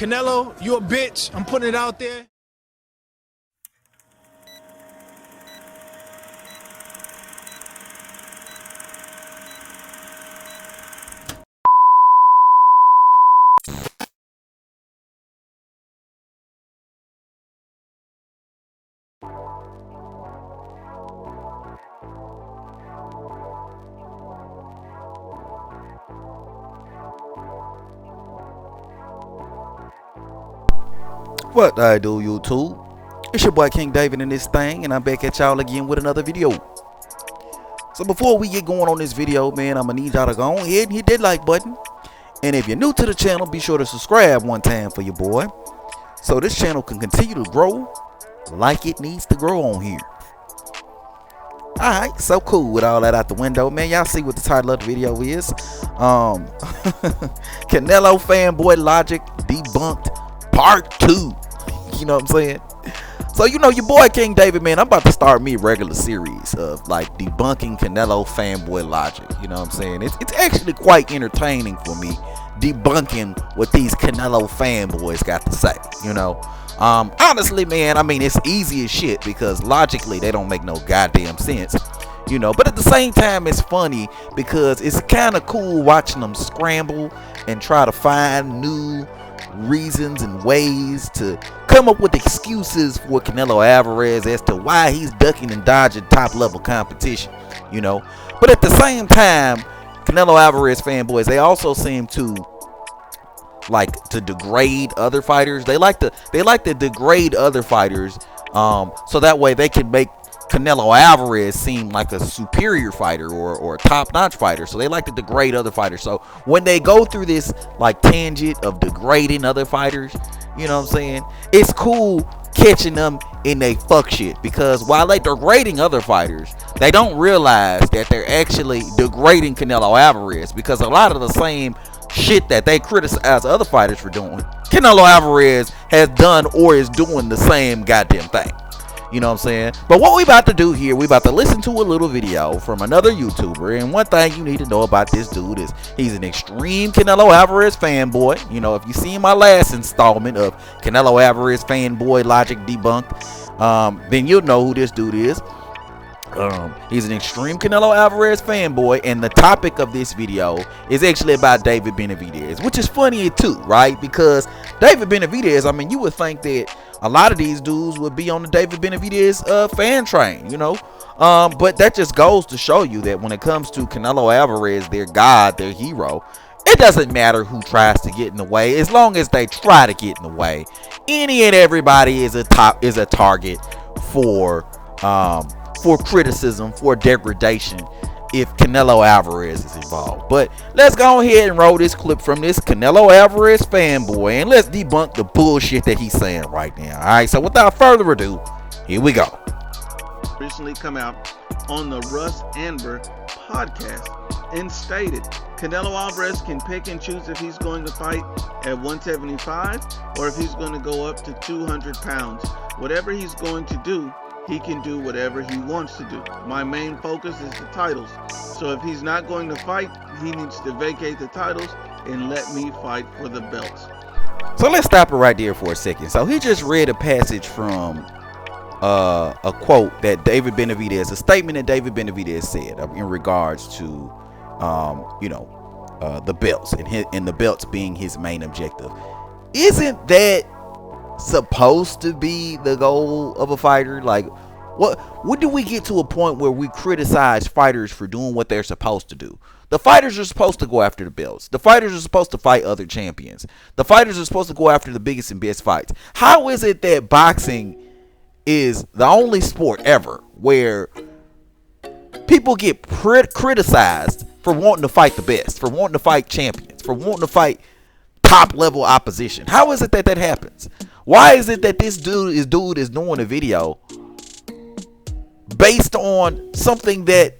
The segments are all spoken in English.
Canelo, you a bitch. I'm putting it out there. What I do, YouTube? It's your boy King David in this thing, and I'm back at y'all again with another video. So before we get going on this video, man, I'm gonna need y'all to go ahead and hit that like button. And if you're new to the channel, be sure to subscribe one time for your boy, so this channel can continue to grow like it needs to grow on here. Alright, so cool with all that out the window, man. Y'all see what the title of the video is. Canelo Fanboy Logic Debunked Part 2. You know what I'm saying? So, you know, your boy King David, man, I'm about to start me a regular series of like debunking Canelo fanboy logic. You know what I'm saying? It's actually quite entertaining for me, debunking what these Canelo fanboys got to say, you know. Honestly, man, I mean, it's easy as shit because logically they don't make no goddamn sense, you know. But at the same time, it's funny because it's kind of cool watching them scramble and try to find new reasons and ways to come up with excuses for Canelo Alvarez as to why he's ducking and dodging top level competition, you know. But at the same time, Canelo Alvarez fanboys, they also seem to like to degrade other fighters. They like to degrade other fighters so that way they can make Canelo Alvarez seem like a superior fighter or a top-notch fighter. So they like to degrade other fighters. So when they go through this like tangent of degrading other fighters, you know what I'm saying, it's cool catching them in they fuck shit, because while they degrading other fighters, they don't realize that they're actually degrading Canelo Alvarez, because a lot of the same shit that they criticize other fighters for doing, Canelo Alvarez has done or is doing the same goddamn thing. You know what I'm saying? But what we about to do here, we about to listen to a little video from another YouTuber. And one thing you need to know about this dude is he's an extreme Canelo Alvarez fanboy. You know, if you seen my last installment of Canelo Alvarez Fanboy Logic Debunked, then you'll know who this dude is. He's an extreme Canelo Alvarez fanboy, and the topic of this video is actually about David Benavidez, which is funny too, right? Because David Benavidez, I mean, you would think that a lot of these dudes would be on the David Benavidez fan train, you know, but that just goes to show you that when it comes to Canelo Alvarez, their god, their hero, it doesn't matter who tries to get in the way, as long as they try to get in the way. Any and everybody is a target for criticism, for degradation, if Canelo Alvarez is involved. But let's go ahead and roll this clip from this Canelo Alvarez fanboy, and let's debunk the bullshit that he's saying right now. Alright, so without further ado, here we go. Recently come out on the Russ Amber podcast and stated Canelo Alvarez can pick and choose if he's going to fight at 175 or if he's going to go up to 200 pounds. Whatever he's going to do, he can do whatever he wants to do. My main focus is the titles. So if he's not going to fight, he needs to vacate the titles and let me fight for the belts. So let's stop it right there for a second. So he just read a passage from a quote that David Benavidez, a statement that David Benavidez said in regards to the belts and the belts being his main objective. Isn't that supposed to be the goal of a fighter? Like, when do we get to a point where we criticize fighters for doing what they're supposed to do? The fighters are supposed to go after the belts. The fighters are supposed to fight other champions. The fighters are supposed to go after the biggest and best fights. How is it that boxing is the only sport ever where people get criticized for wanting to fight the best, for wanting to fight champions, for wanting to fight top level opposition? How is it that that happens? Why is it that this dude is doing a video based on something that,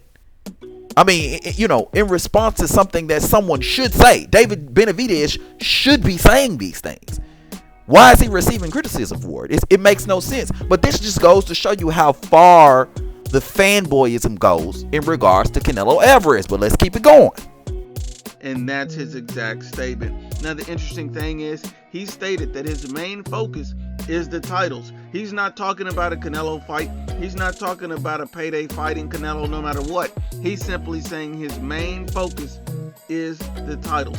I mean, you know, in response to something that someone should say? David Benavidez should be saying these things. Why is he receiving criticism for it? It makes no sense. But this just goes to show you how far the fanboyism goes in regards to Canelo Alvarez. But let's keep it going. And that's his exact statement. Now, the interesting thing is, he stated that his main focus is the titles. He's not talking about a Canelo fight. He's not talking about a payday fighting Canelo no matter what. He's simply saying his main focus is the titles.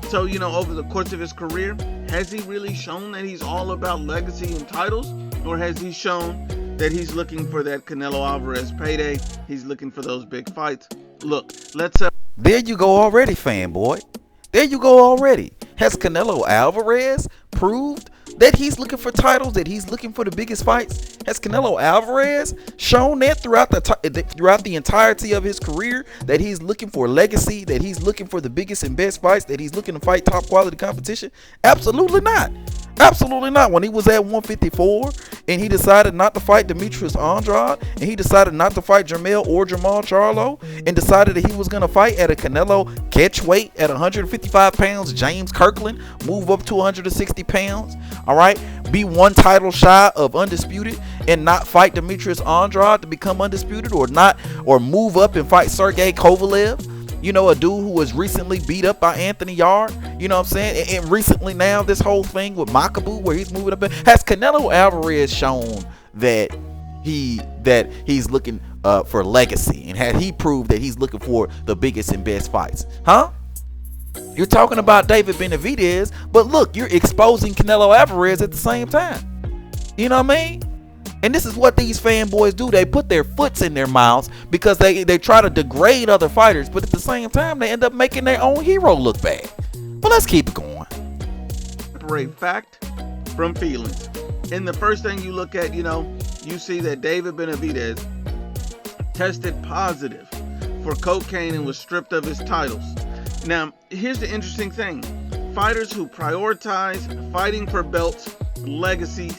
So, over the course of his career, has he really shown that he's all about legacy and titles? Or has he shown that he's looking for that Canelo Alvarez payday? He's looking for those big fights. Look, let's... There you go already, fanboy. There you go already. Has Canelo Alvarez proved that he's looking for titles, that he's looking for the biggest fights? Has Canelo Alvarez shown that throughout the entirety of his career, that he's looking for legacy, that he's looking for the biggest and best fights, that he's looking to fight top quality competition? Absolutely not. Absolutely not. When he was at 154 and he decided not to fight Demetrius Andrade, and he decided not to fight Jermell or Jamal Charlo, and decided that he was going to fight at a Canelo catch weight at 155 pounds, James Kirkland, move up to 160 pounds, all right, be one title shy of undisputed, and not fight Demetrius Andrade to become undisputed, or move up and fight Sergey Kovalev. A dude who was recently beat up by Anthony Yarde, you know what I'm saying? And recently now, this whole thing with Makabu, where he's moving up. Has Canelo Alvarez shown that he's looking for legacy? And had he proved that he's looking for the biggest and best fights? Huh? You're talking about David Benavidez, but look, you're exposing Canelo Alvarez at the same time. You know what I mean? And this is what these fanboys do. They put their foots in their mouths because they try to degrade other fighters, but at the same time, they end up making their own hero look bad. But let's keep it going. Separate fact from feelings. And the first thing you look at, you see that David Benavidez tested positive for cocaine and was stripped of his titles. Now, here's the interesting thing. Fighters who prioritize fighting for belts, legacies,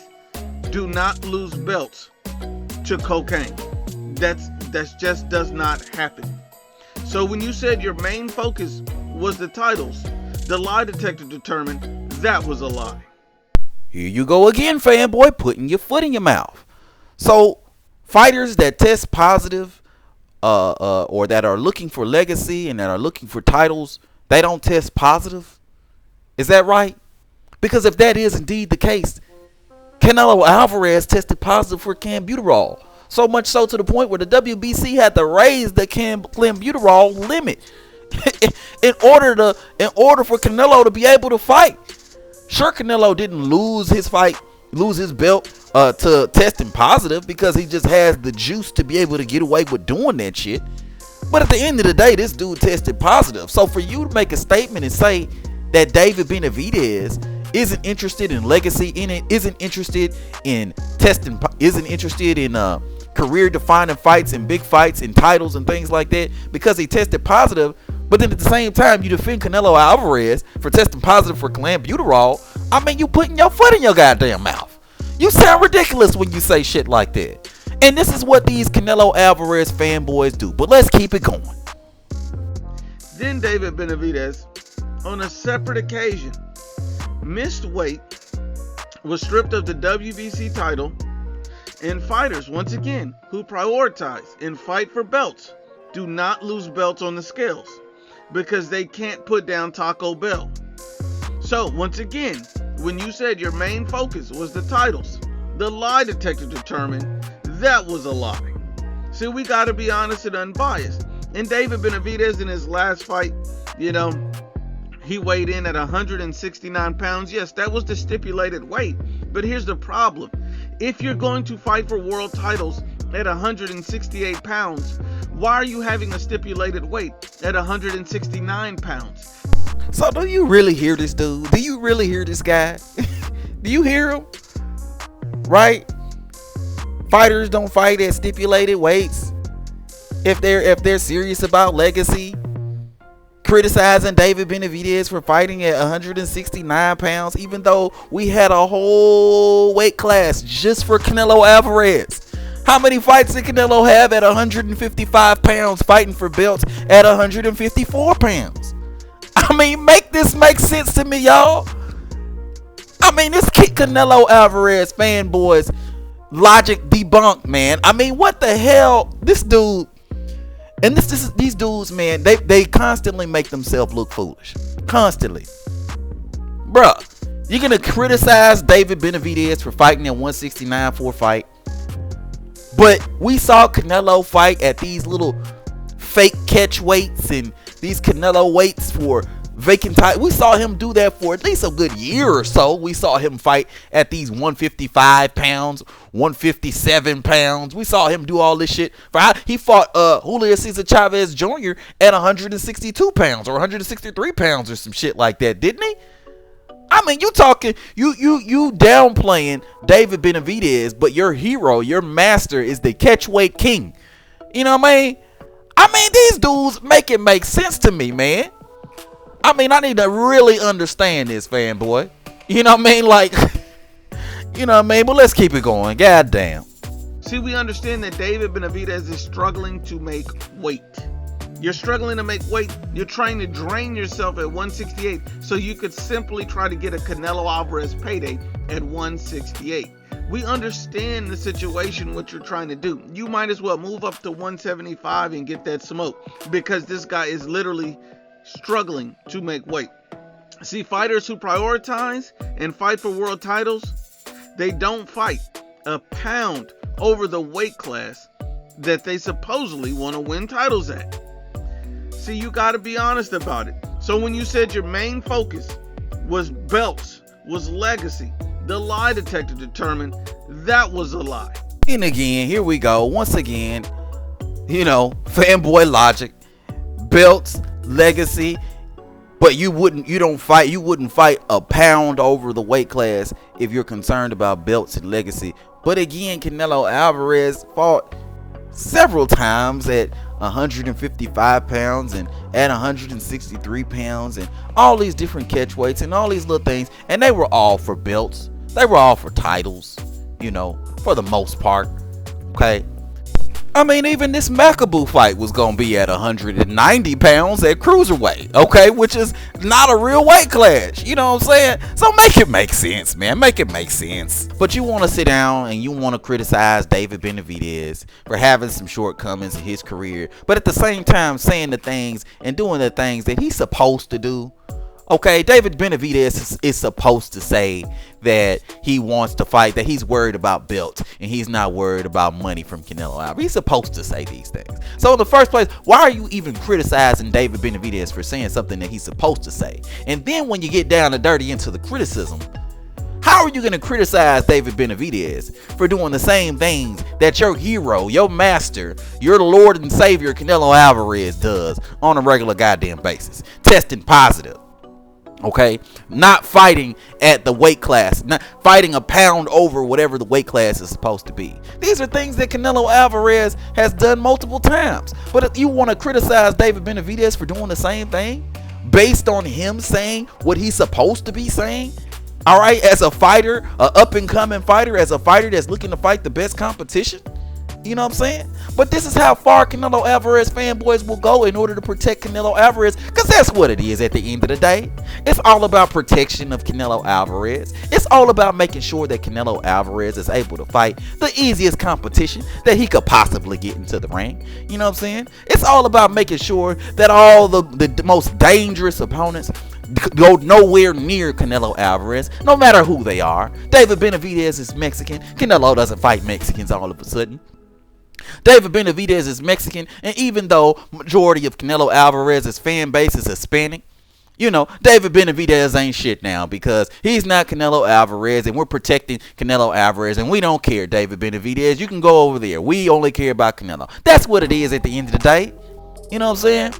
do not lose belts to cocaine. That's just does not happen. So when you said your main focus was the titles, the lie detector determined that was a lie. Here you go again, fanboy, putting your foot in your mouth. So fighters that test positive or that are looking for legacy and that are looking for titles, they don't test positive? Is that right? Because if that is indeed the case, Canelo Alvarez tested positive for clenbuterol, so much so to the point where the WBC had to raise the clenbuterol limit in order for Canelo to be able to fight. Sure, Canelo didn't lose his belt to testing positive because he just has the juice to be able to get away with doing that shit. But at the end of the day, this dude tested positive. So for you to make a statement and say that David Benavidez isn't interested in legacy, isn't interested in testing, isn't interested in career defining fights and big fights and titles and things like that because he tested positive, but then at the same time you defend Canelo Alvarez for testing positive for clenbuterol, I mean, you putting your foot in your goddamn mouth. You sound ridiculous when you say shit like that. And this is what these Canelo Alvarez fanboys do. But let's keep it going. Then David Benavidez, on a separate occasion, missed weight, was stripped of the WBC title, and fighters, once again, who prioritize and fight for belts do not lose belts on the scales because they can't put down Taco Bell. So, once again, when you said your main focus was the titles, the lie detector determined that was a lie. See, we got to be honest and unbiased. And David Benavidez in his last fight, he weighed in at 169 pounds. Yes, that was the stipulated weight. But here's the problem. If you're going to fight for world titles at 168 pounds, why are you having a stipulated weight at 169 pounds? So do you really hear this dude? Do you really hear this guy? Do you hear him? Right? Fighters don't fight at stipulated weights. If they're serious about legacy, criticizing David Benavidez for fighting at 169 pounds, even though we had a whole weight class just for Canelo Alvarez. How many fights did Canelo have at 155 pounds fighting for belts at 154 pounds? I mean, make this make sense to me, y'all. I mean, this kid Canelo Alvarez fanboys logic debunked, man. I mean, what the hell? This dude, And these dudes, man, they constantly make themselves look foolish. Constantly. Bruh, you're going to criticize David Benavidez for fighting at 169 for a fight. But we saw Canelo fight at these little fake catch weights and these Canelo weights for vacant title. We saw him do that for at least a good year or so. We saw him fight at these 155 pounds, 157 pounds. We saw him do all this shit. He fought Julio Cesar Chavez Jr. at 162 pounds or 163 pounds or some shit like that, didn't he? I mean, you downplaying David Benavidez, but your hero, your master is the catchweight king. You know what I mean? These dudes make it make sense to me, man. I need to really understand this, fanboy. You know what I mean? Like, you know what I mean? But let's keep it going. God damn. See, we understand that David Benavidez is struggling to make weight. You're struggling to make weight. You're trying to drain yourself at 168 so you could simply try to get a Canelo Alvarez payday at 168. We understand the situation, what you're trying to do. You might as well move up to 175 and get that smoke, because this guy is literally struggling to make weight. See, fighters who prioritize and fight for world titles, they don't fight a pound over the weight class that they supposedly want to win titles at. See, you got to be honest about it. So when you said your main focus was belts, was legacy, the lie detector determined that was a lie. And again, here we go. Once again, fanboy logic, belts, legacy, but you wouldn't fight a pound over the weight class if you're concerned about belts and legacy. But again, Canelo Alvarez fought several times at 155 pounds and at 163 pounds and all these different catch weights and all these little things, and they were all for belts. They were all for titles, for the most part. Okay. Even this Macaboo fight was going to be at 190 pounds at cruiserweight, okay, which is not a real weight class, you know what I'm saying? So make it make sense, man, make it make sense. But you want to sit down and you want to criticize David Benavidez for having some shortcomings in his career, but at the same time saying the things and doing the things that he's supposed to do. Okay, David Benavidez is supposed to say that he wants to fight, that he's worried about belts, and he's not worried about money from Canelo Alvarez. He's supposed to say these things. So in the first place, why are you even criticizing David Benavidez for saying something that he's supposed to say? And then when you get down and dirty into the criticism, how are you going to criticize David Benavidez for doing the same things that your hero, your master, your Lord and Savior Canelo Alvarez does on a regular goddamn basis? Testing positive. Okay, not fighting at the weight class, not fighting a pound over whatever the weight class is supposed to be. These are things that Canelo Alvarez has done multiple times. But if you want to criticize David Benavidez for doing the same thing based on him saying what he's supposed to be saying, all right, as a fighter, a up and coming fighter, as a fighter that's looking to fight the best competition, you know what I'm saying? But this is how far Canelo Alvarez fanboys will go in order to protect Canelo Alvarez, because that's what it is at the end of the day. It's all about protection of Canelo Alvarez. It's all about making sure that Canelo Alvarez is able to fight the easiest competition that he could possibly get into the ring. You know what I'm saying? It's all about making sure that all the most dangerous opponents go nowhere near Canelo Alvarez, no matter who they are. David Benavidez is Mexican. Canelo doesn't fight Mexicans all of a sudden. David Benavidez is Mexican, and even though majority of Canelo Alvarez's fan base is Hispanic, David Benavidez ain't shit now, because he's not Canelo Alvarez, and we're protecting Canelo Alvarez, and we don't care, David Benavidez. You can go over there. We only care about Canelo. That's what it is at the end of the day. You know what I'm saying?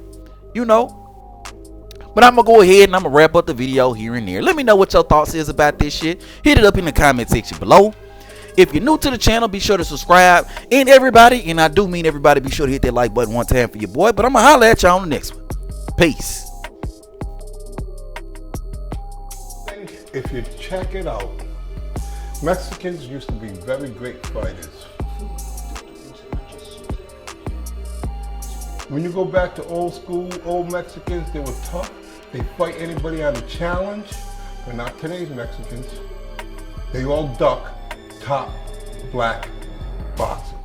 But I'm going to go ahead and I'm going to wrap up the video here and there. Let me know what your thoughts is about this shit. Hit it up in the comment section below. If you're new to the channel, be sure to subscribe. And everybody, and I do mean everybody, be sure to hit that like button one time for your boy. But I'm going to holler at y'all on the next one. Peace. If you check it out, Mexicans used to be very great fighters. When you go back to old school, old Mexicans, they were tough. They fight anybody on a challenge, but not today's Mexicans. They all duck top black boxers.